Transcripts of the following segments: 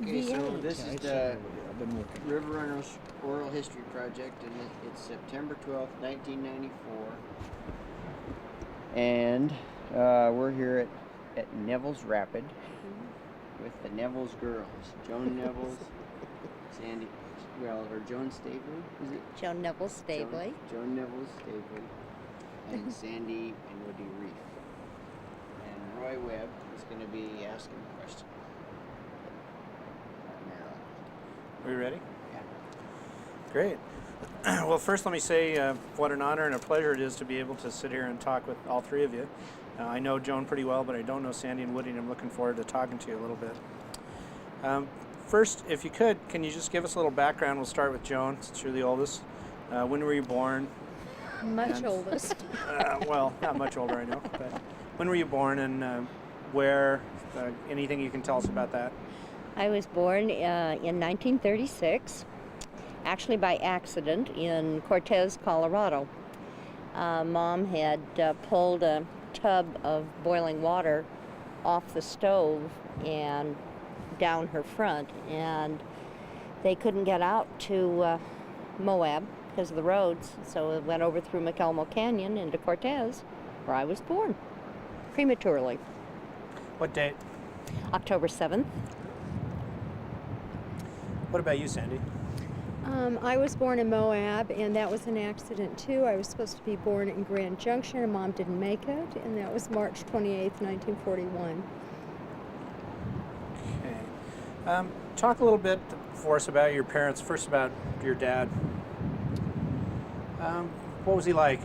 Okay, so this is the I've been working. River Runners Oral History Project, and it's September 12th, 1994. And we're here at Nevills Rapid with the Nevills girls. Joan Nevills, Joan Staveley, is it? Joan Nevills Staveley. Joan Nevills Staveley, and Sandy and Woody Reiff. And Roy Webb is going to be asking questions. Are you ready? Yeah. Great. Well, first let me say what an honor and a pleasure it is to be able to sit here and talk with all three of you. I know Joan pretty well, but I don't know Sandy and Woody, and I'm looking forward to talking to you a little bit. First, if you could, can you just give us a little background? We'll start with Joan, since you're the oldest. When were you born? Much oldest. Well, not much older, I know. But when were you born, and where? Anything you can tell us about that? I was born in 1936, actually by accident in Cortez, Colorado. Mom had pulled a tub of boiling water off the stove and down her front, and they couldn't get out to Moab because of the roads, so it went over through McElmo Canyon into Cortez, where I was born, prematurely. What date? October 7th. What about you, Sandy? I was born in Moab, and that was an accident too. I was supposed to be born in Grand Junction, and Mom didn't make it, and that was March 28th, 1941. Okay. Talk a little bit for us about your parents. First, about your dad. What was he like?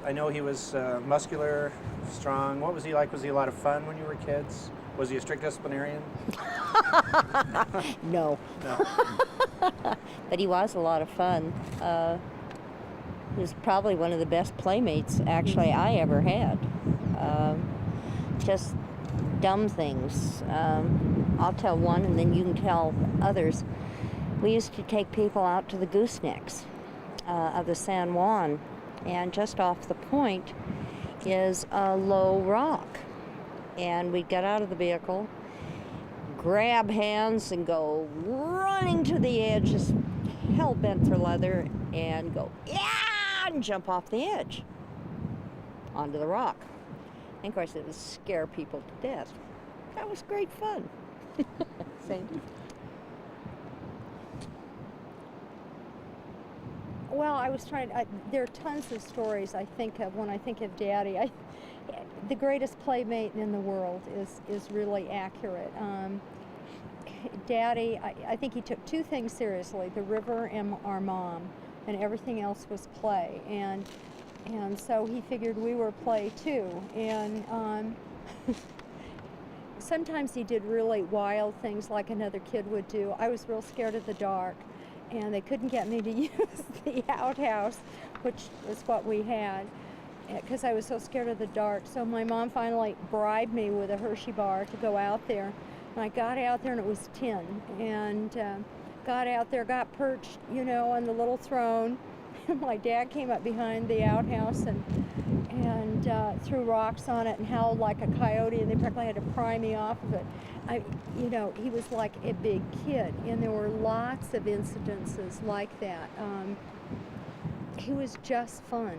I know he was muscular, strong. What was he like? Was he a lot of fun when you were kids? Was he a strict disciplinarian? No. But he was a lot of fun. He was probably one of the best playmates, actually, I ever had. Just dumb things. I'll tell one, and then you can tell others. We used to take people out to the goosenecks of the San Juan, and just off the point is a low rock. And we'd get out of the vehicle, grab hands, and go running to the edge, just hell-bent for leather, and go, yeah, and jump off the edge onto the rock. And of course, it would scare people to death. That was great fun. Sandy? Well, I was trying. There are tons of stories I think of when I think of Daddy. The greatest playmate in the world is really accurate. Daddy, I think he took two things seriously: the river and our mom, and everything else was play. And so he figured we were play too. And sometimes he did really wild things like another kid would do. I was real scared of the dark, and they couldn't get me to use the outhouse, which is what we had, because I was so scared of the dark. So my mom finally bribed me with a Hershey bar to go out there. And I got out there, and it was 10, and got out there, got perched, on the little throne. My dad came up behind the outhouse and threw rocks on it and howled like a coyote, and they practically had to pry me off of it. He was like a big kid, and there were lots of incidences like that. He was just fun.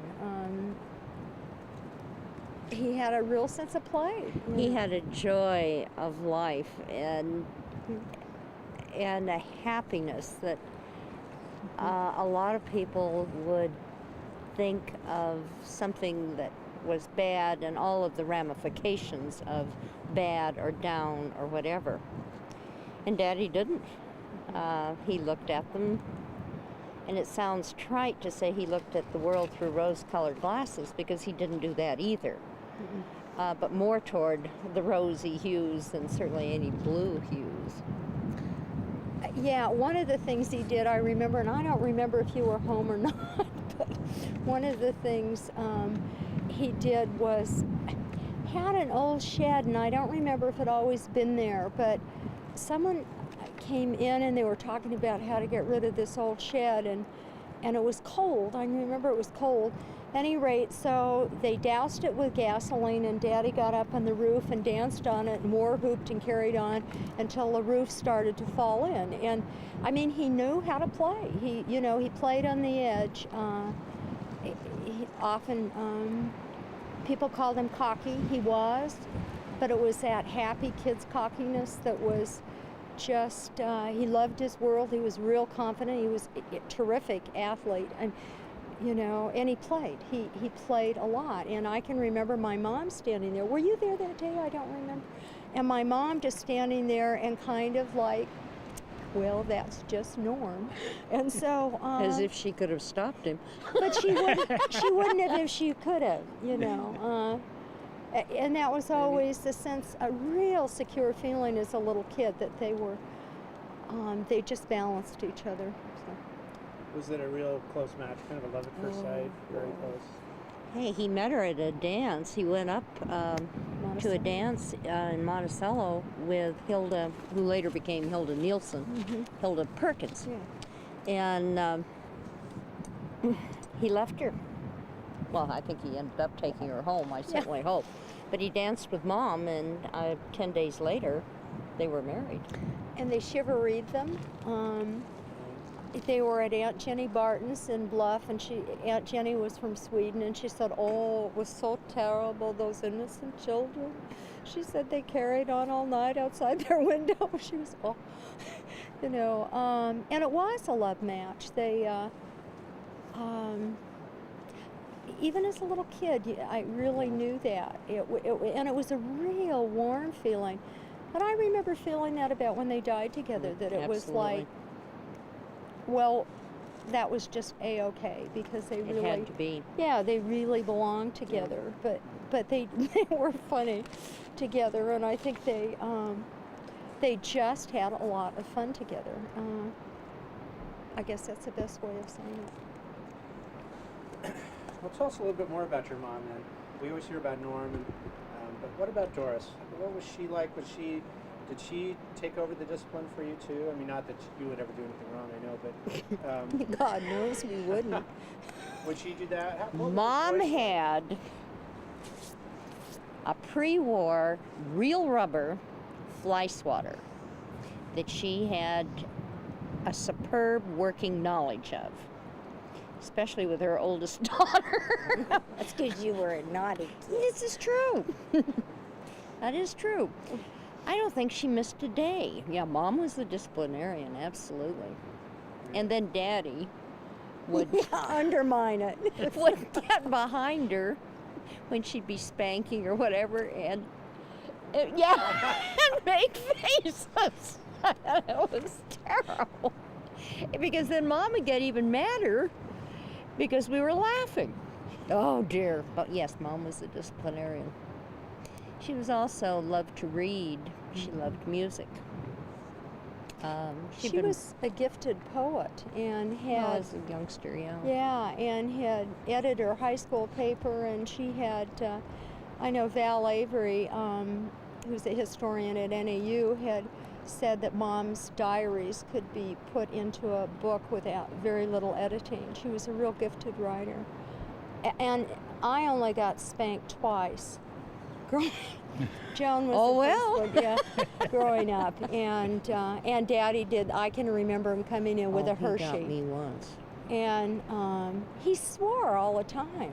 He had a real sense of play. He had a joy of life and a happiness that a lot of people would think of something that was bad and all of the ramifications of bad or down or whatever. And Daddy didn't. He looked at them, and it sounds trite to say he looked at the world through rose-colored glasses, because he didn't do that either. But more toward the rosy hues than certainly any blue hues. Yeah, one of the things he did, I remember, and I don't remember if you were home or not, but one of the things he did was had an old shed, and I don't remember if it always been there, but someone came in and they were talking about how to get rid of this old shed, and and it was cold. I remember it was cold. At any rate, so they doused it with gasoline, and Daddy got up on the roof and danced on it, and more hooped and carried on until the roof started to fall in. And I mean, he knew how to play. He played on the edge. He often, people called him cocky. He was, but it was that happy kid's cockiness that was just, he loved his world. He was real confident. He was a terrific athlete. And and he played. He played a lot. And I can remember my mom standing there. Were you there that day? I don't remember. And my mom just standing there and kind of like, well, that's just Norm. And so As if she could have stopped him. but she wouldn't have if she could have, and that was always the sense, a real secure feeling as a little kid that they were, they just balanced each other. So. Was it a real close match, kind of a love at first sight, very close? Hey, he met her at a dance. He went up to a dance in Monticello with Hilda, who later became Hilda Nielsen, Hilda Perkins. Yeah. And he left her. Well, I think he ended up taking her home, I certainly hope. But he danced with Mom, and 10 days later, they were married. And they chivalried them. They were at Aunt Jenny Barton's in Bluff, and Aunt Jenny was from Sweden, and she said, "Oh, it was so terrible, those innocent children." She said they carried on all night outside their window. She was, and it was a love match. They, even as a little kid, I really knew that. And it was a real warm feeling. But I remember feeling that about when they died together, that it was like, well, that was just A-okay, because they really had to be. Yeah, they really belonged together. But they were funny together, and I think they just had a lot of fun together. I guess that's the best way of saying it. Well, tell us a little bit more about your mom then. We always hear about Norm, but what about Doris? What was she like? Did she take over the discipline for you too? I mean, not that you would ever do anything wrong, I know, but God knows we wouldn't. would she do that? Mom had a pre-war real rubber fly swatter that she had a superb working knowledge of, especially with her oldest daughter. That's because you were a naughty kid. This is true. That is true. I don't think she missed a day. Yeah, Mom was the disciplinarian, absolutely. And then Daddy would undermine it. would get behind her when she'd be spanking or whatever, and and make faces. It was terrible. Because then Mom would get even madder because we were laughing. Oh dear. But yes, Mom was the disciplinarian. She was also loved to read. She loved music. She was a gifted poet and had, as a youngster, and had edited her high school paper, and she had, I know Val Avery, who's a historian at NAU, had said that Mom's diaries could be put into a book without very little editing. She was a real gifted writer. And I only got spanked twice. Joan was the first one, growing up, and Daddy did. I can remember him coming in with a Hershey. He got me once. And he swore all the time,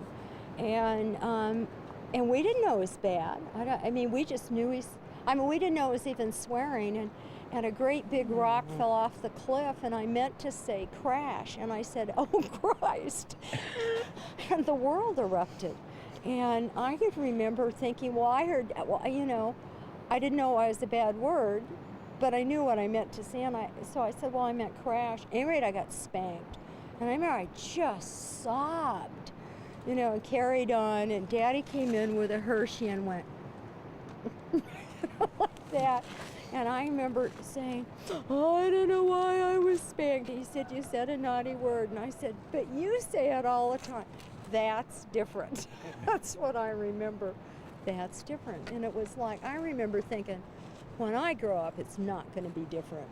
and we didn't know it was bad. We just knew we didn't know it was even swearing, and a great big rock fell off the cliff, and I meant to say crash, and I said, "Oh Christ," and the world erupted. And I could remember thinking, I didn't know it was a bad word, but I knew what I meant to say, so I said, I meant crash. At any rate, I got spanked. And I remember I just sobbed, and carried on, and Daddy came in with a Hershey and went like that. And I remember saying, I don't know why I was spanked. He said, you said a naughty word. And I said, but you say it all the time. That's different. That's what I remember. That's different. And it was like, I remember thinking, when I grow up, it's not going to be different.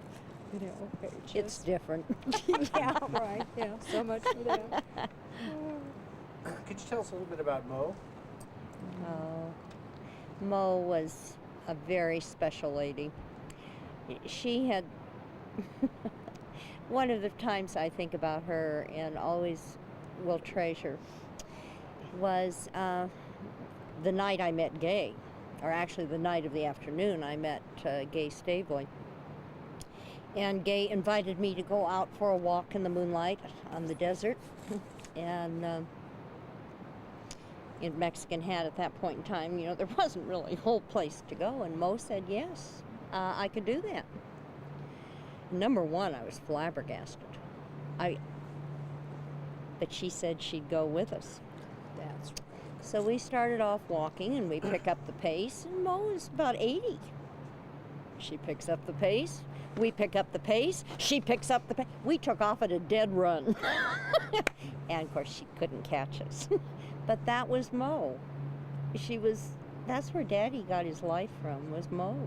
You know, It's different. yeah, right. Yeah, so much for that. Could you tell us a little bit about Mo? Mo was a very special lady. She had one of the times I think about her and always will treasure was the night I met Gay, or actually the night of the afternoon I met Gay Staveley. And Gay invited me to go out for a walk in the moonlight on the desert. And in Mexican Hat at that point in time, you know, there wasn't really a whole place to go. And Mo said, yes, I could do that. Number one, I was flabbergasted. But she said she'd go with us. That's So we started off walking, and we pick up the pace, and Mo is about 80. She picks up the pace. We pick up the pace. She picks up the pace. We took off at a dead run. And, of course, she couldn't catch us. But that was Mo. That's where Daddy got his life from, was Mo,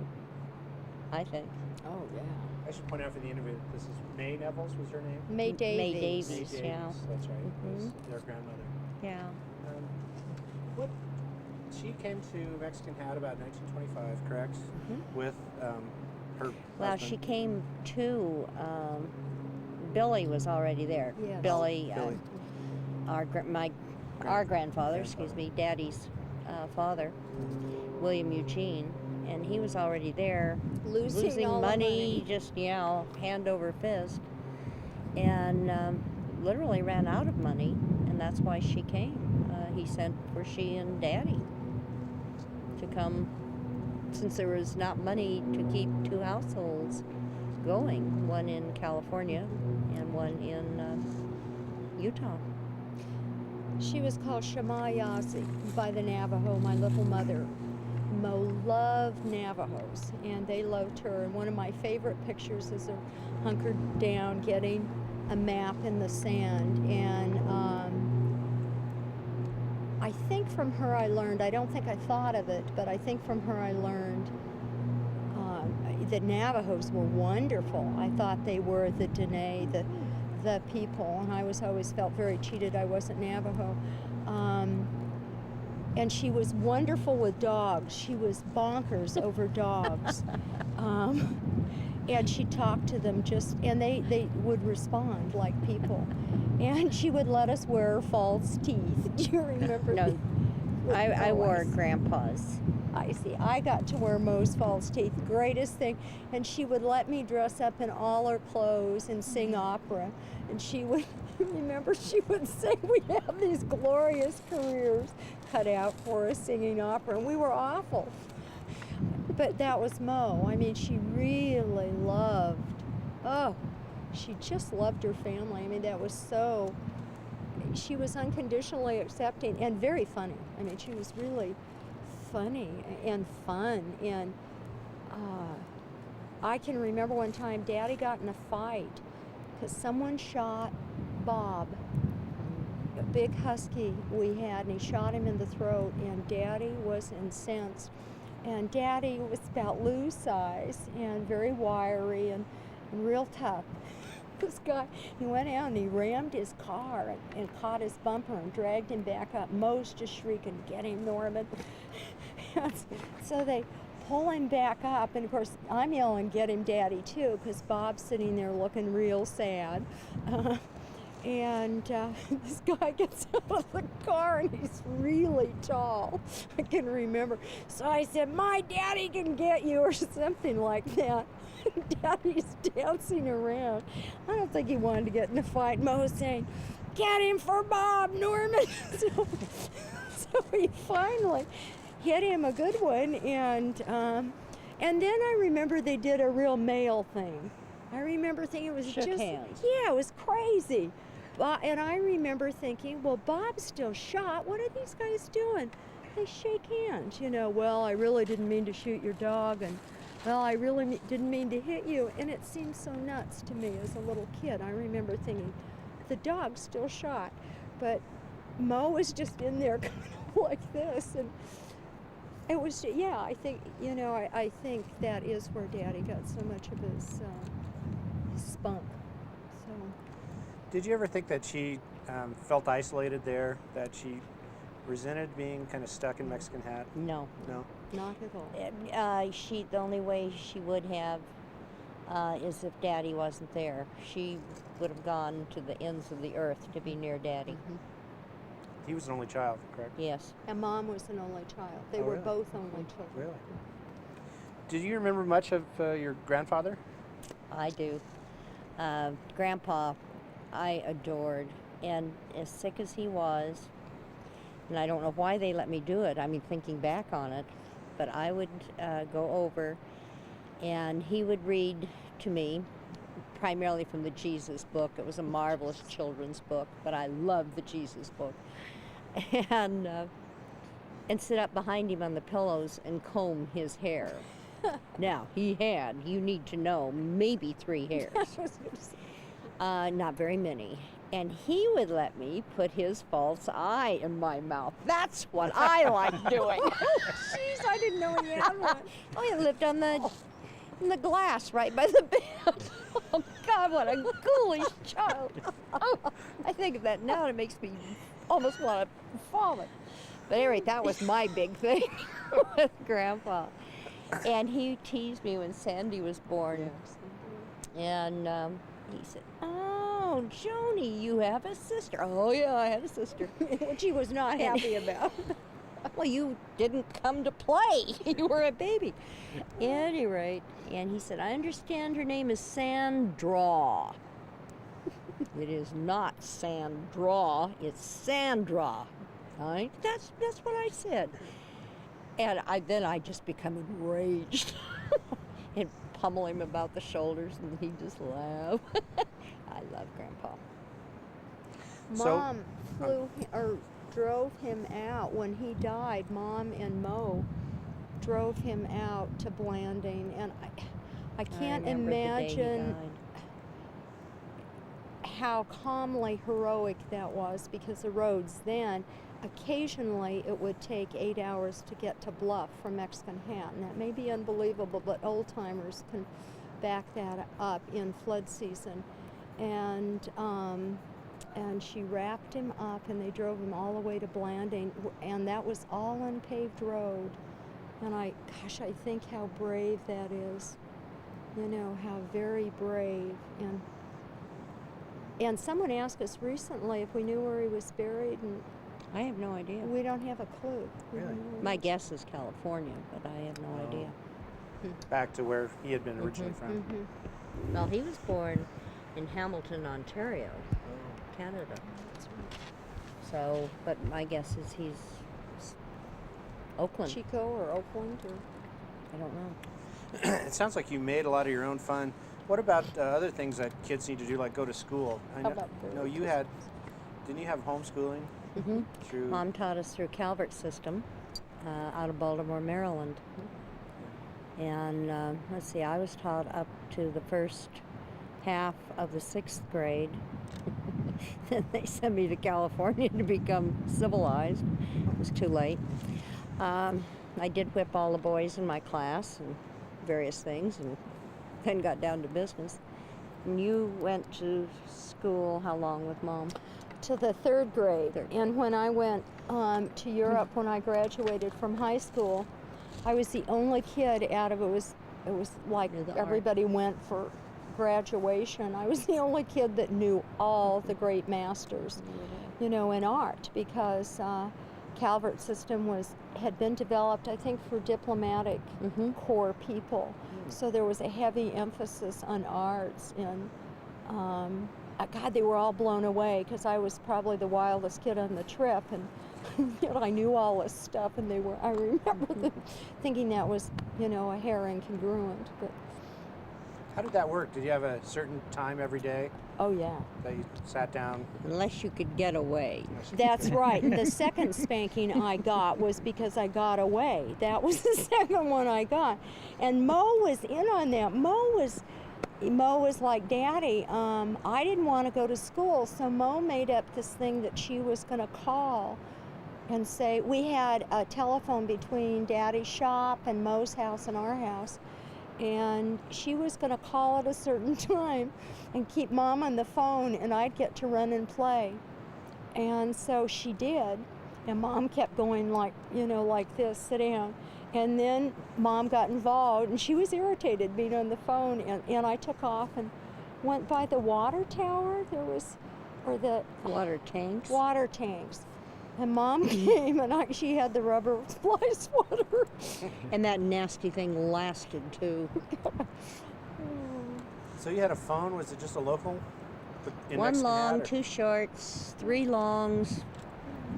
I think. Oh, yeah. I should point out for the interview, this is May Nevills was her name? May Davies. May Davies. May Davies, Yeah. that's right. Mhm. Was their grandmother. Yeah. What? She came to Mexican Hat about 1925, correct? With her Well, husband. she came to, Billy was already there. Yes. Billy, Billy. our grandfather, excuse me, Daddy's father, William Eugene, and he was already there, Losing all the money, just, hand over fist, and literally ran out of money, and that's why she came. He sent for she and Daddy to come, since there was not money to keep two households going, one in California and one in Utah. She was called Shemayazi by the Navajo, my little mother. Mo loved Navajos, and they loved her. And one of my favorite pictures is her hunkered down getting a map in the sand. And I think from her I learned, I don't think I thought of it, but I think from her I learned that Navajos were wonderful. I thought they were the Dene, the people, and I always felt very cheated I wasn't Navajo. And she was wonderful with dogs. She was bonkers over dogs. And she talked to them and they would respond like people. And she would let us wear false teeth. Do you remember? No, I wore Grandpa's. I see. I got to wear Mo's false teeth. Greatest thing. And she would let me dress up in all her clothes and sing opera. And she would, remember, she would say we'd have these glorious careers cut out for us singing opera. And we were awful. But that was Mo. I mean, she really loved, she just loved her family. I mean, that was so, she was unconditionally accepting and very funny. I mean, she was really funny and fun. And I can remember one time Daddy got in a fight because someone shot Bob, a big husky we had, and he shot him in the throat, and Daddy was incensed. And Daddy was about Lew's size and very wiry and real tough. This guy, he went out and he rammed his car and caught his bumper and dragged him back up. Mo's just shrieking, "Get him, Norman." And so they pull him back up, and of course I'm yelling, "Get him, Daddy," too, because Bob's sitting there looking real sad. And this guy gets out of the car, and he's really tall. I can remember. So I said, "My daddy can get you," or something like that. Daddy's dancing around. I don't think he wanted to get in a fight. Mo was saying, "Get him for Bob, Norman." So he finally hit him a good one, and then I remember they did a real male thing. I remember thinking it was Shook just, hands. yeah, it was crazy. And I remember thinking, well, Bob's still shot. What are these guys doing? They shake hands, Well, I really didn't mean to shoot your dog, and well, I really didn't mean to hit you. And it seemed so nuts to me as a little kid. I remember thinking, the dog's still shot, but Mo was just in there kind of like this, and it was, I think, I think that is where Daddy got so much of his spunk. So Did you ever think that she felt isolated there, that she resented being kind of stuck in Mexican Hat? No. No? not at all. The only way she would have is if Daddy wasn't there. She would have gone to the ends of the earth to be near Daddy. He was an only child, correct? Yes. And Mom was an only child. They Oh, were really? both only children. Really? Did you remember much of your grandfather? I do. Grandpa, I adored. And as sick as he was, and I don't know why they let me do it, I mean, thinking back on it, but I would go over and he would read to me, primarily from the Jesus book. It was a marvelous children's book, but I loved the Jesus book. And sit up behind him on the pillows and comb his hair. Now, he had, you need to know, maybe 3 hairs. I was gonna say, Not very many. And he would let me put his false eye in my mouth. That's what I like doing. Jeez, I didn't know he had one. Oh, he lived on in the glass right by the bed. Oh, God, what a ghoulish child. Oh, I think of that now and it makes me almost want to vomit. But anyway, that was my big thing with Grandpa. And he teased me when Sandy was born. And he said, "Oh, Joni, you have a sister." Oh, yeah, I had a sister. Which he was not happy about. Well, you didn't come to play. You were a baby. At any rate, and he said, "I understand her name is Sandra." It is not Sandra, it's Sandra. Right? That's what I said. And I just become enraged and pummel him about the shoulders, and he just laugh. I love Grandpa. Mom drove him out when he died. Mom and Mo drove him out to Blanding, and I can't remember the day he imagine died. how calmly heroic that was, because the roads then, occasionally it would take 8 hours to get to Bluff from Mexican Hat, and that may be unbelievable, but old timers can back that up in flood season. And she wrapped him up and they drove him all the way to Blanding, and that was all unpaved road. And I think how brave that is. You know, how very brave. And someone asked us recently if we knew where he was buried, and I have no idea. we don't have a clue. We Really? don't know where My he is. guess is California, but I have no Oh. idea. Back to where he had been originally from. Mhm. Well, he was born in Hamilton, Ontario, Canada. So, but my guess is he's Oakland. Chico or Oakland or I don't know. It sounds like you made a lot of your own fun. What about other things that kids need to do, like go to school? I How know, about no, you birds? had, didn't you have homeschooling Hmm. through? Mom taught us through Calvert System out of Baltimore, Maryland. And let's see, I was taught up to the first half of the 6th grade. Then they sent me to California to become civilized. It was too late. I did whip all the boys in my class and various things, and then got down to business. And you went to school how long with Mom? to the 3rd grade. Third. And when I went to Europe when I graduated from high school, I was the only kid out of it was like You're the art. everybody went for graduation. I was the only kid that knew all the great masters, you know, in art, because Calvert System had been developed, I think, for diplomatic Mhm. corps people. So there was a heavy emphasis on arts, and God, they were all blown away, because I was probably the wildest kid on the trip, and you know, I knew all this stuff, and I remember them thinking that was, you know, a hair incongruent, but How did that work? Did you have a certain time every day oh yeah. that you sat down? Unless you could get away. That's right. And the second spanking I got was because I got away. That was the second one I got. And Mo was in on that. Mo was like, "Daddy, I didn't want to go to school." So Mo made up this thing that she was going to call and say, we had a telephone between Daddy's shop and Mo's house and our house. and she was going to call at a certain time and keep Mom on the phone, and I'd get to run and play. And so she did, and Mom kept going like, like this, sit down. And then Mom got involved, and she was irritated being on the phone, and I took off and went by the water tower. Or the Water tanks. water tanks. And Mom came, and she had the rubber fly swatter. And that nasty thing lasted too. So you had a phone? Was it just a local? In One Mexican long, Hat, or- 2 shorts, 3 longs,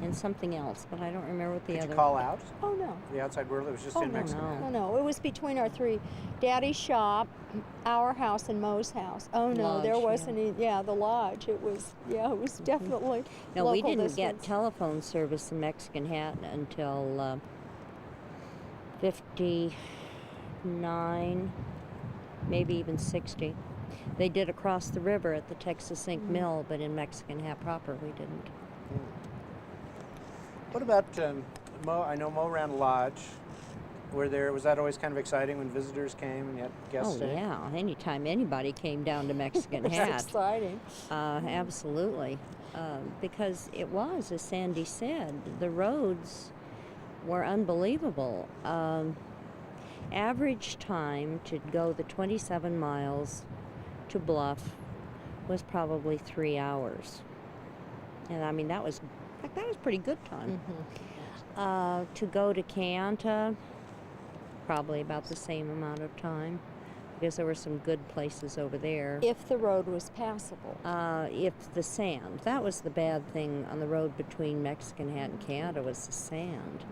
and something else, but I don't remember what the Did other. you call out Oh, no. the outside world? It was just Oh, in no, Mexican no. Hat. No, it was between our 3. Daddy's shop, our house, and Mo's house. Oh, no, there Lodge, wasn't any, the lodge. It was definitely No, local we didn't distance. get telephone service in Mexican Hat until 59, maybe even 60. They did across the river at the Texas Zinc Mill, but in Mexican Hat proper we didn't. What about Mo? I know Mo ran a lodge. Was that always kind of exciting when visitors came and you had guests Oh stay? yeah, anytime anybody came down to Mexican It was Hat. exciting. Absolutely. Because it was, as Sandy said, the roads were unbelievable. Average time to go the 27 miles to Bluff was probably 3 hours. And I mean, that was pretty good time. To go to Cayanta, probably about the same amount of time, because there were some good places over there. If the road was passable. If the sand, that was the bad thing on the road between Mexican Hat and Cayanta, was the sand.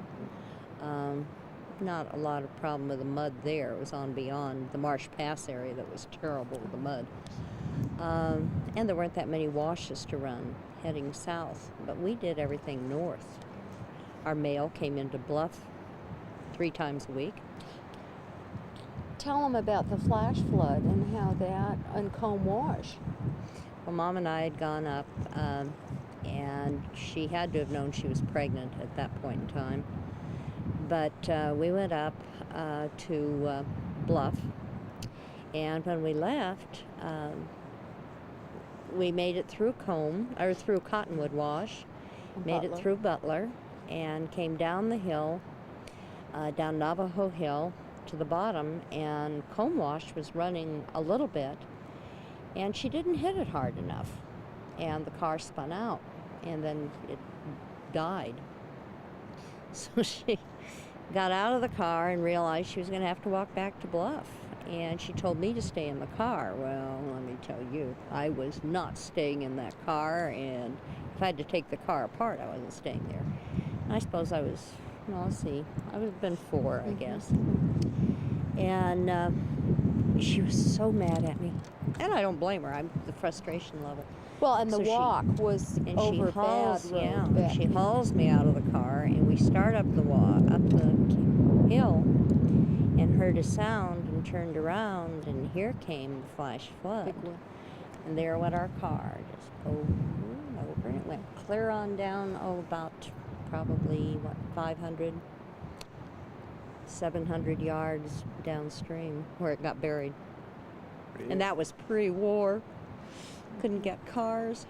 Not a lot of problem with the mud there. It was on beyond the Marsh Pass area that was terrible with the mud. And there weren't that many washes to run heading south, but we did everything north. Our mail came into Bluff 3 times a week. Tell them about the flash flood and how that, and Comb Wash. Well, Mom and I had gone up, and she had to have known she was pregnant at that point in time. But we went up to Bluff, and when we left, we made it through through Cottonwood Wash, made it Butler. through Butler, and came down the hill, down Navajo Hill to the bottom, and Comb Wash was running a little bit, and she didn't hit it hard enough, and the car spun out, and then it died. So she got out of the car and realized she was going to have to walk back to Bluff. And she told me to stay in the car. Well, let me tell you, I was not staying in that car, and if I had to take the car apart, I wasn't staying there. I suppose I was, well, let's see, I would have been 4, I guess. And she was so mad at me. And I don't blame her, the frustration level. Well, and the So she- walk was And over she hauls, bad road. yeah, back. she hauls me out of the car, and we start up the hill, and heard a sound and turned around, and here came the flash flood. Big one. And there went our car, just over and over. It went clear on down, about probably, 700 yards downstream, where it got buried. And that was pre-war. Couldn't get cars.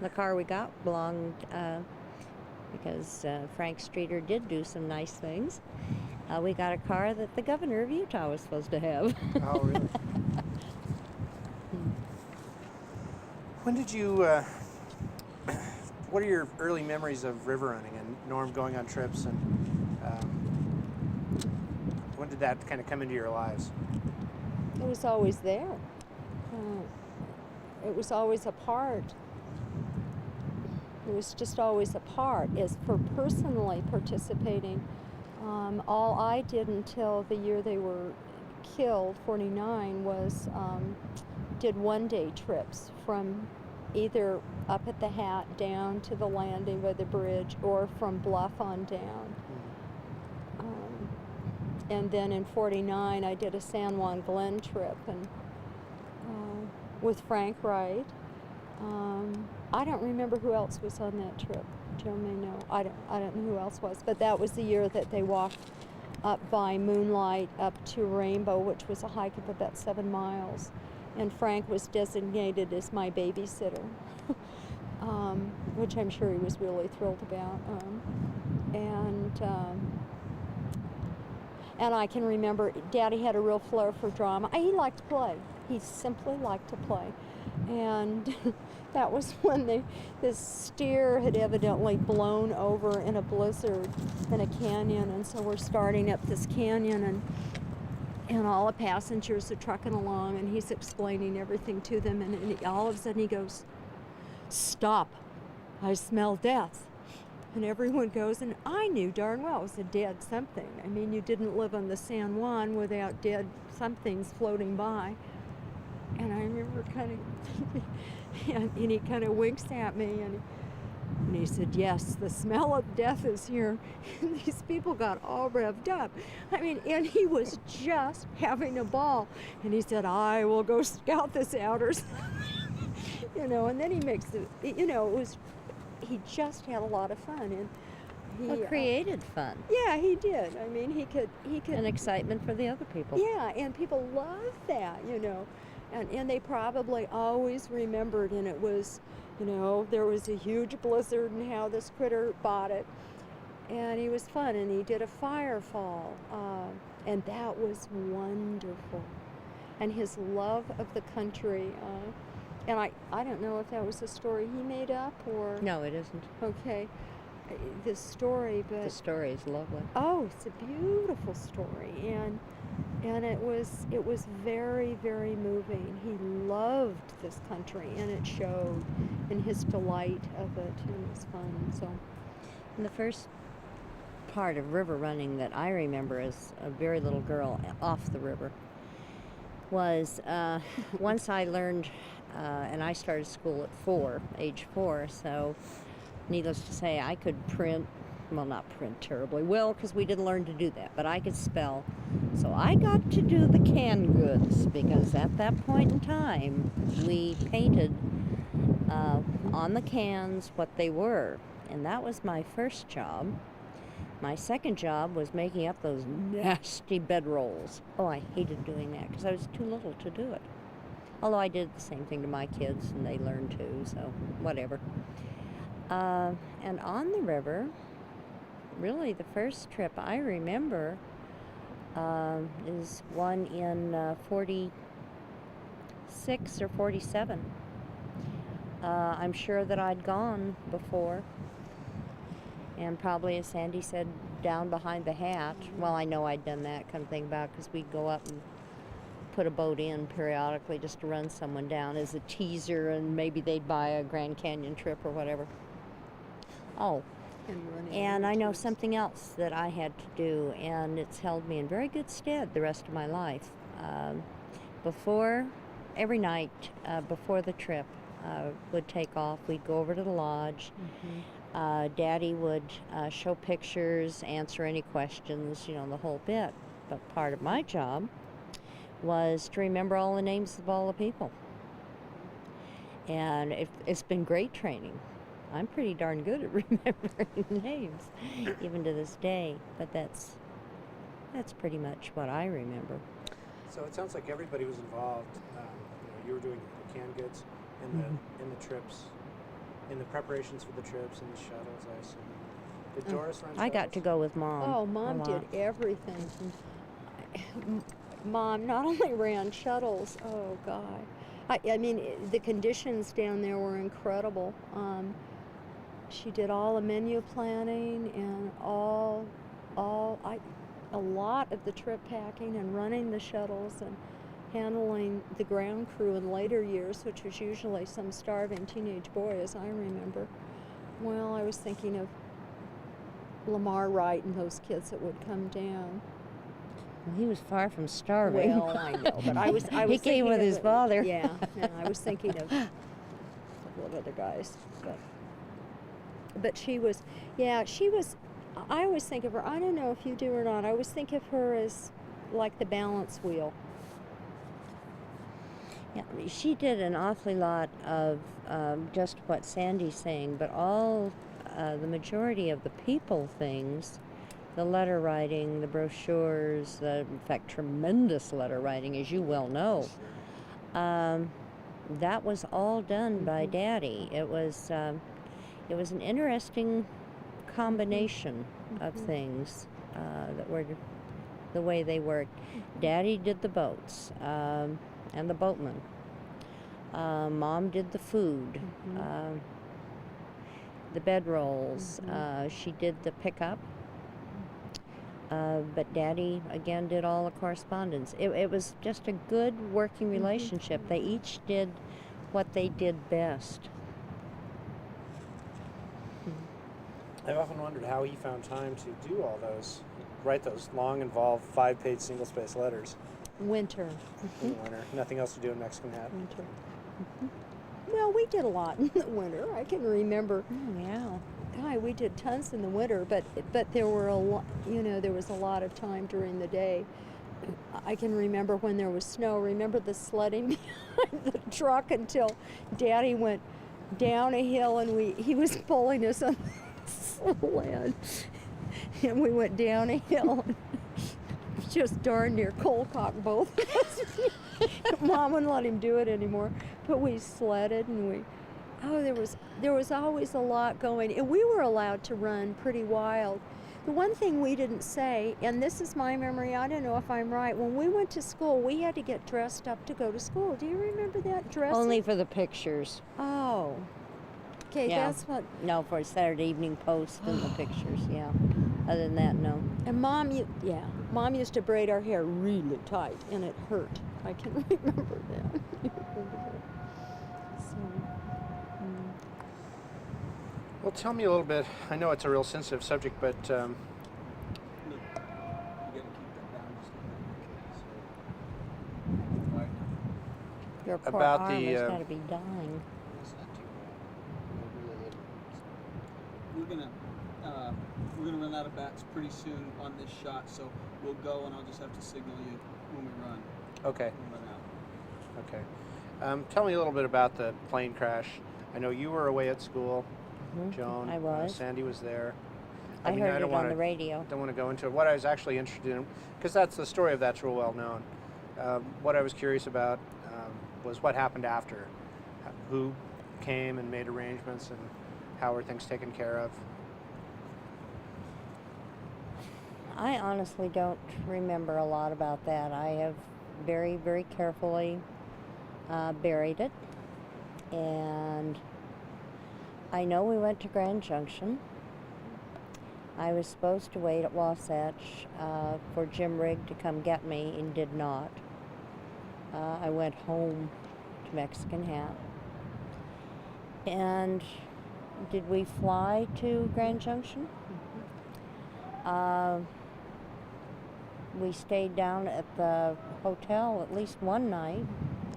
The car we got belonged, because Frank Streeter did do some nice things. We got a car that the governor of Utah was supposed to have. Oh, really? When did you, what are your early memories of river running and Norm going on trips, and when did that kind of come into your lives? It was always there. It was always a part. It was just always a part. As for personally participating, all I did until the year they were killed, 49, was did one-day trips from either up at the Hat down to the landing by the bridge, or from Bluff on down. And then in 49, I did a San Juan Glen trip, and with Frank Wright. I don't remember who else was on that trip. Joe may know. I don't know who else was, but that was the year that they walked up by Moonlight up to Rainbow, which was a hike of about 7 miles. And Frank was designated as my babysitter, which I'm sure he was really thrilled about. And I can remember Daddy had a real flair for drama. He liked to play. He simply liked to play. And that was when this steer had evidently blown over in a blizzard in a canyon. And so we're starting up this canyon, and all the passengers are trucking along, and he's explaining everything to them. And all of a sudden he goes, "Stop, I smell death." And everyone goes, and I knew darn well it was a dead something. I mean, you didn't live on the San Juan without dead somethings floating by. And I remember kind of, and he kind of winks at me, and he said, "Yes, the smell of death is here." And these people got all revved up. I mean, and he was just having a ball. And he said, "I will go scout this out," or something. And then he makes it, he just had a lot of fun, and he created fun. Yeah, he did. I mean, he could And excitement for the other people. Yeah, and people loved that, and they probably always remembered. And it was, there was a huge blizzard, and how this critter bought it, and he was fun, and he did a firefall, and that was wonderful. And his love of the country. And I don't know if that was a story he made up or... No, it isn't. Okay. The story, but... The story is lovely. Oh, it's a beautiful story. And it was very, very moving. He loved this country, and it showed in his delight of it, and it was fun. So, And the first part of river running that I remember as a very little girl off the river was once I learned... and I started school at age 4, so needless to say, I could print, well, not print terribly well, because we didn't learn to do that, but I could spell. So I got to do the canned goods, because at that point in time, we painted on the cans what they were, and that was my first job. My second job was making up those nasty bedrolls. Oh, I hated doing that, because I was too little to do it. Although I did the same thing to my kids, and they learned too, so whatever. And on the river, really the first trip I remember is one in 46 or 47. I'm sure that I'd gone before, and probably, as Sandy said, down behind the hat. Well, I know I'd done that kind of thing about, because we'd go up and put a boat in periodically just to run someone down as a teaser, and maybe they'd buy a Grand Canyon trip or whatever. Oh, and I know something else that I had to do, and it's held me in very good stead the rest of my life. Every night before the trip would take off, we'd go over to the lodge. Mm-hmm. Daddy would show pictures, answer any questions, the whole bit. But part of my job was to remember all the names of all the people. And it's been great training. I'm pretty darn good at remembering names, even to this day. But that's pretty much what I remember. So it sounds like everybody was involved. You were doing the canned goods in the trips, in the preparations for the trips and the shuttles, I assume. Did Doris run shuttles? I got to go with Mom. Oh, Mom did everything. Mom not only ran shuttles, oh God. I mean, the conditions down there were incredible. She did all the menu planning and a lot of the trip packing and running the shuttles and handling the ground crew in later years, which was usually some starving teenage boy, as I remember. Well, I was thinking of Lamar Wright and those kids that would come down. Well, he was far from starving. Well, I know, but I was he came with his father. Yeah, I was thinking of a couple of other guys, but she was. I always think of her. I don't know if you do or not. I always think of her as like the balance wheel. Yeah, she did an awfully lot of just what Sandy's saying, but all the majority of the people things the letter writing, the brochures, in fact, tremendous letter writing, as you well know. That was all done by Daddy. It was an interesting combination of things that were the way they worked. Daddy did the boats and the boatmen. Mom did the food, the bedrolls. She did the pickup. But Daddy, again, did all the correspondence. It was just a good working relationship. They each did what they did best. I've often wondered how he found time to do all those, write those long, involved, 5-page single-space letters Winter. in the winter. Nothing else to do in Mexican Hat. Winter. Well, we did a lot in the winter. I can remember. Oh, yeah. God, we did tons in the winter, but there were a lot. There was a lot of time during the day. I can remember when there was snow. Remember the sledding behind the truck until Daddy went down a hill and he was pulling us on the sled, and we went down a hill. Just darn near cold cock both of us. Mom wouldn't let him do it anymore, but we sledded and there was always a lot going, and we were allowed to run pretty wild. The one thing we didn't say, and this is my memory, I don't know if I'm right, when we went to school, we had to get dressed up to go to school. Do you remember that dress? Only for the pictures. Oh. Okay, Yeah. that's what. No, for Saturday Evening Post and the pictures, yeah. Other than that, no. And Mom used to braid our hair really tight, and it hurt. I can remember that. So, Well, tell me a little bit. I know it's a real sensitive subject, but You gotta keep that down just a bit. Okay, so Your poor About arm the, has got to be dying. It's not too bad. we're gonna run out of bats pretty soon on this shot, so we'll go and I'll just have to signal you when we run. okay. We'll run out. Okay. Tell me a little bit about the plane crash. I know you were away at school, Joan. I was. Sandy was there. I heard don't it wanna, on the radio. Don't want to go into it. What I was actually interested in, because that's the story of that's real well known. What I was curious about was what happened after. Who came and made arrangements, and how were things taken care of? I honestly don't remember a lot about that. I have very, very carefully buried it. And I know we went to Grand Junction. I was supposed to wait at Wasatch for Jim Rigg to come get me and did not. I went home to Mexican Hat. And did we fly to Grand Junction? We stayed down at the hotel at least one night.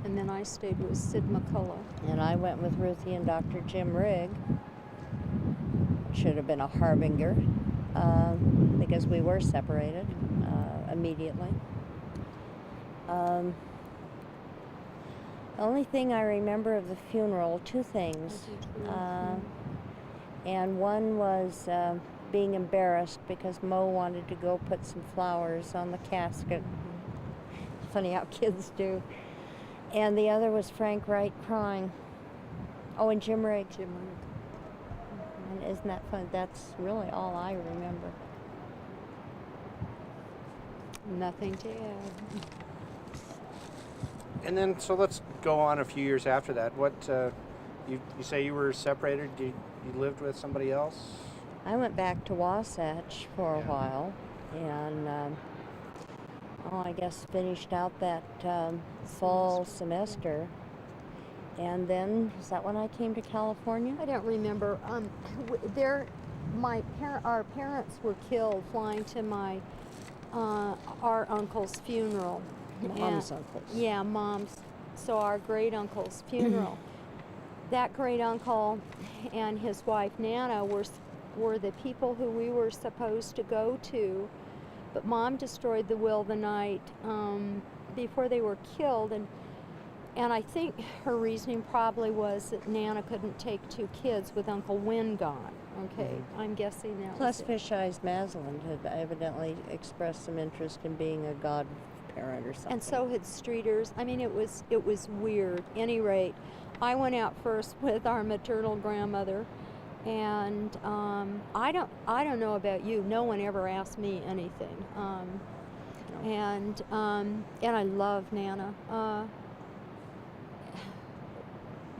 and then I stayed with Sid McCullough. And I went with Ruthie and Dr. Jim Rigg. Should have been a harbinger because we were separated immediately. The only thing I remember of the funeral, two things. And one was being embarrassed because Mo wanted to go put some flowers on the casket. Funny how kids do. And the other was Frank Wright crying. Oh, and Jim Rigg. Jim Rigg. And isn't that fun? That's really all I remember. Nothing to add. And then, so let's go on a few years after that. What, you say you were separated? You lived with somebody else? I went back to Wasatch for a while, and I guess finished out that fall semester. And then, is that when I came to California? I don't remember. Our parents were killed flying to our uncle's funeral. Mom's uncles. Yeah, Mom's. So our great uncle's funeral. That great uncle and his wife Nana were the people who we were supposed to go to, but Mom destroyed the will the night before they were killed, and And I think her reasoning probably was that Nana couldn't take 2 kids with Uncle Win gone. Okay, I'm guessing that Plus, was it. Fish Eyes Maslin had evidently expressed some interest in being a godparent or something. And so had Streeters. I mean, it was weird. Any rate, I went out first with our maternal grandmother, and I don't know about you. No one ever asked me anything. No. And I love Nana.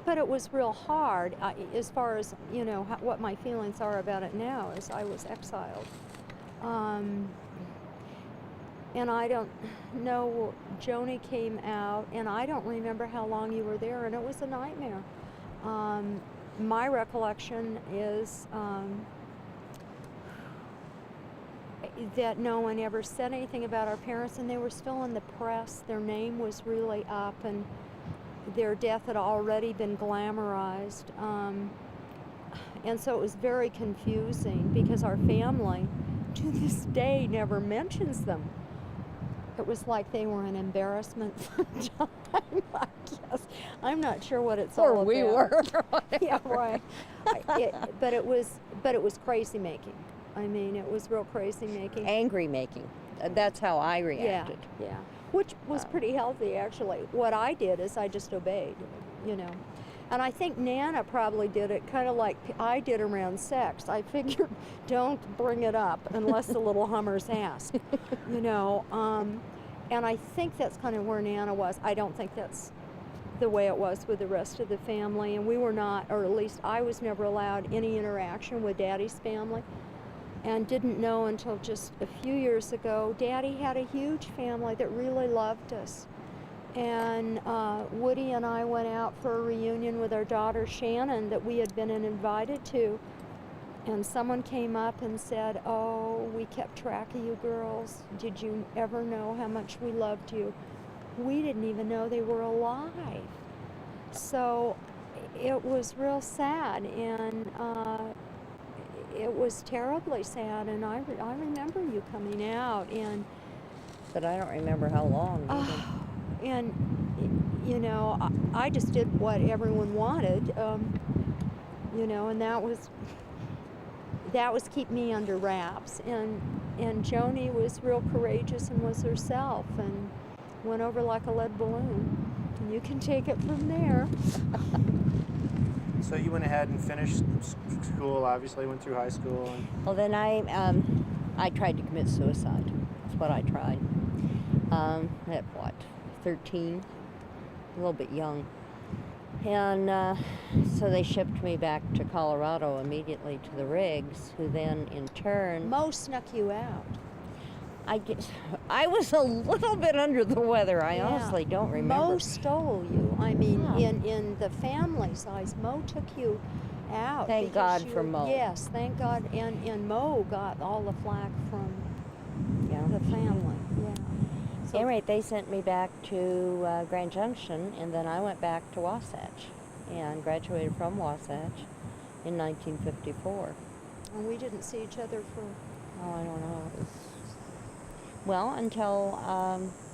But it was real hard, as far as, you know, what my feelings are about it now, as I was exiled. And I don't know, Joni came out, and I don't remember how long you were there, and it was a nightmare. My recollection is that no one ever said anything about our parents, and they were still in the press. Their name was really up, and their death had already been glamorized. And so it was very confusing because our family, to this day, never mentions them. It was like they were an embarrassment for time, I guess. I'm not sure what it's all about. we were. Yeah, right. But it was crazy making. I mean, it was real crazy making. Angry making. That's how I reacted. Yeah. Which was pretty healthy, actually. What I did is I just obeyed, you know. And I think Nana probably did it kind of like I did around sex. I figured, don't bring it up unless the little Hummers ask, you know. And I think that's kind of where Nana was. I don't think that's the way it was with the rest of the family. And we were not, or at least I was never allowed any interaction with Daddy's family. And didn't know until just a few years ago, Daddy had a huge family that really loved us. And Woody and I went out for a reunion with our daughter Shannon that we had been invited to. And someone came up and said, "Oh, we kept track of you girls. Did you ever know how much we loved you?" We didn't even know they were alive. So it was real sad, and it was terribly sad, and I remember you coming out, and But I don't remember how long. and you know, I just did what everyone wanted, you know, and that was keep me under wraps, and Joni was real courageous and was herself and went over like a lead balloon, and you can take it from there. So you went ahead and finished school, obviously went through high school. And Well, then I tried to commit suicide. That's what I tried. At what, 13? A little bit young. And so they shipped me back to Colorado immediately to the Riggs, who then in turn... Mo snuck you out. I was a little bit under the weather. I Yeah. honestly don't remember. Mo stole you. I mean, Yeah. in the family's eyes, Mo took you out. Thank because God for Mo. Yes, thank God. And Mo got all the flack from Yeah. the family. Yeah. So, Anyway, they sent me back to Grand Junction, and then I went back to Wasatch and graduated from Wasatch in 1954. and we didn't see each other for Oh, I don't know. Well, until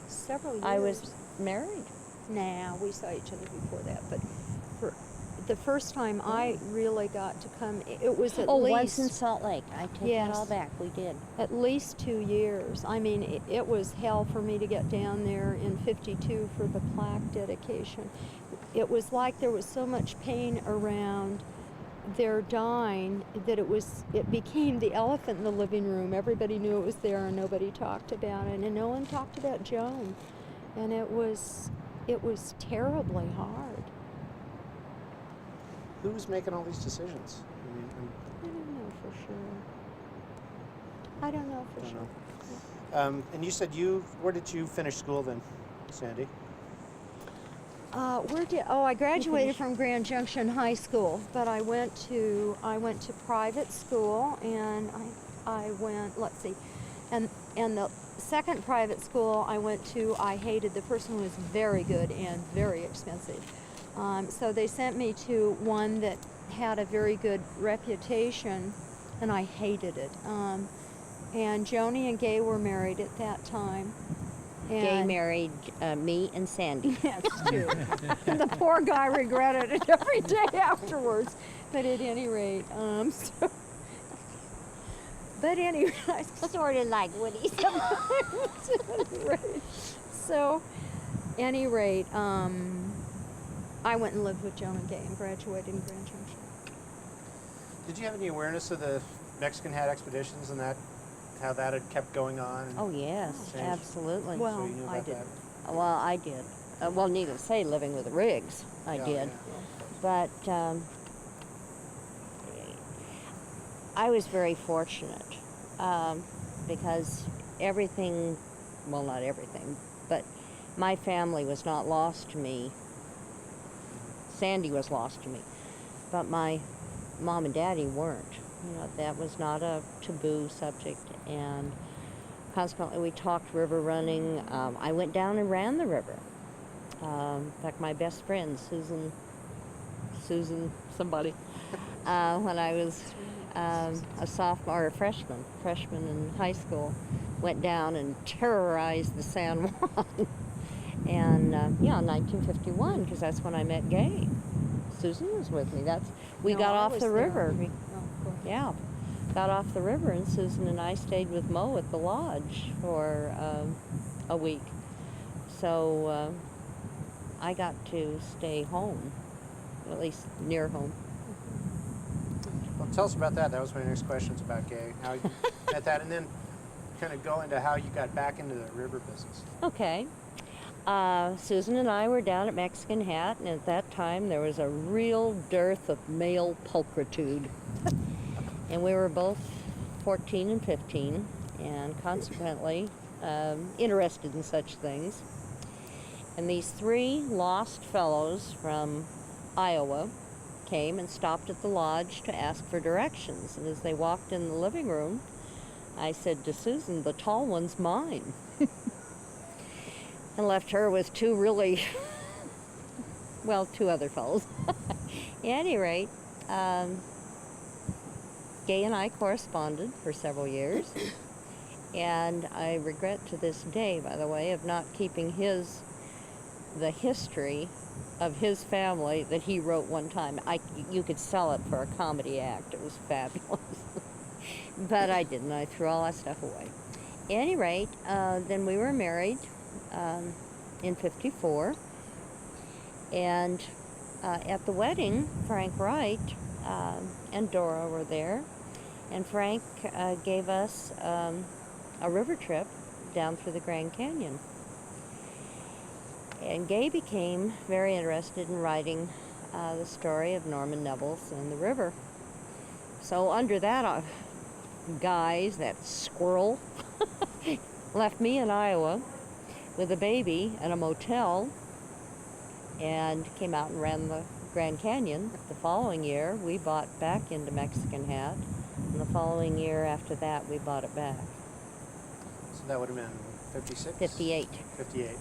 several years. I was married. Nah, we saw each other before that. But for the first time I really got to come, it was at Once least... in Salt Lake. I take Yes. it all back. We did. At least 2 years. I mean, it was hell for me to get down there in '52 for the plaque dedication. It was like there was so much pain around their dying that it became the elephant in the living room. Everybody knew it was there and nobody talked about it, and no one talked about Joan. And it was terribly hard. who was making all these decisions? I don't know for sure. I don't know for I don't sure. know. And you said where did you finish school then, Sandy? I graduated from Grand Junction High School, but I went to private school, and I went, let's see, and the second private school I went to, I hated. The first one was very good and very expensive. So they sent me to one that had a very good reputation, and I hated it. And Joni and Gay were married at that time. Gay married me and Sandy. That's true. And the poor guy regretted it every day afterwards. But at any rate, but anyway, Sort of like Woody. So, any rate, I went and lived with Joan and Gay and graduated in Grand Junction. Did you have any awareness of the Mexican Hat expeditions and that, how that had kept going on? Oh yes, Changed? absolutely. Well, So you knew I about didn't. that? Well, I did. Well, needless to say, living with the Riggs, I Yeah, did. yeah. But I was very fortunate because everything, well, not everything, but my family was not lost to me. Sandy was lost to me, but my mom and daddy weren't. You know, that was not a taboo subject, and consequently we talked river running. I went down and ran the river. In fact, my best friend, Susan somebody, when I was a sophomore or a freshman in high school, went down and terrorized the San Juan. And in 1951, because that's when I met Gay. Susan was with me. We got I off was the there. river. Oh, of course. Yeah, got off the river, and Susan and I stayed with Mo at the lodge for a week. So I got to stay home, at least near home. Well, tell us about that. That was my next question, about Gay. How you met that, and then kind of go into how you got back into the river business. Okay. Susan and I were down at Mexican Hat, and at that time there was a real dearth of male pulchritude. And we were both 14 and 15, and consequently interested in such things. And these three lost fellows from Iowa came and stopped at the lodge to ask for directions. And as they walked in the living room, I said to Susan, "The tall one's mine." And left her with two other fellows. At any rate, Gay and I corresponded for several years. And I regret to this day, by the way, of not keeping the history of his family that he wrote one time. You could sell it for a comedy act. It was fabulous. But I didn't. I threw all that stuff away. At any rate, then we were married in 54. And at the wedding, Frank Wright and Dora were there. And Frank gave us a river trip down through the Grand Canyon. And Gay became very interested in writing the story of Norman Nevills and the river. So under that guise, that squirrel, left me in Iowa with a baby and a motel, and came out and ran the Grand Canyon. The following year, we bought back into Mexican Hat, and the following year after that, we bought it back. So that would have been 56? 58. 58.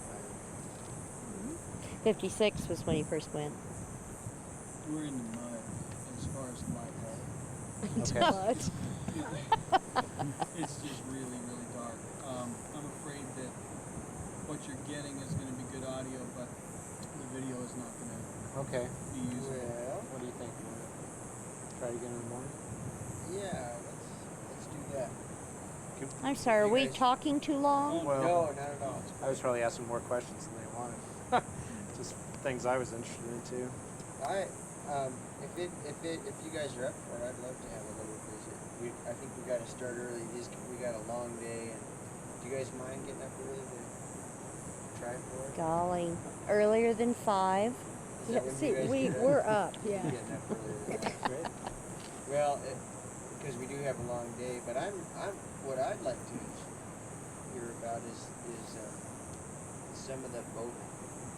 56 was when he first went. We're in the mud as far as the mud hole. Okay. But It's just really, really dark. I'm afraid that what you're getting is going to be good audio, but the video is not going to Okay. be usable. Well, What do you think? Try it again in the morning? yeah, let's do that. I'm sorry, are You we guys- talking too long? Well, No, not at all. I was probably asking more questions than they wanted. Just things I was interested in too. If you guys are up for it, I'd love to have a little visit. I think we got to start early. We got a long day, and do you guys mind getting up early to try for it? Golly, earlier than 5. Is yeah, that when see, you guys get up? we're up. Yeah. Getting up early. Great. Well, because we do have a long day, but what I'd like to hear about is some of the boat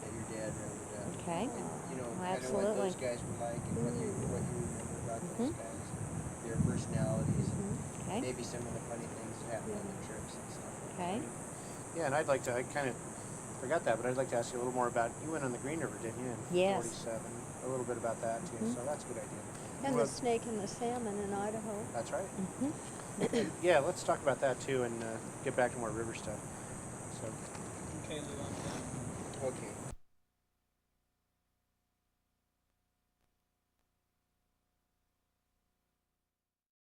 that your dad rode. Okay. And, you know, Oh, kind of what absolutely. those guys were like, and what you remember about those guys, their personalities, and Okay. maybe some of the funny things that happened on the trips and stuff. Okay. Yeah, and I kind of forgot that, but I'd like to ask you a little more about, you went on the Green River, didn't you, in Yes. 47? A little bit about that too, so that's a good idea. And Well, the snake and the salmon in Idaho. That's right. Mm-hmm. Yeah, let's talk about that too and get back to more river stuff. So, Okay, Lew, I'm done. Okay.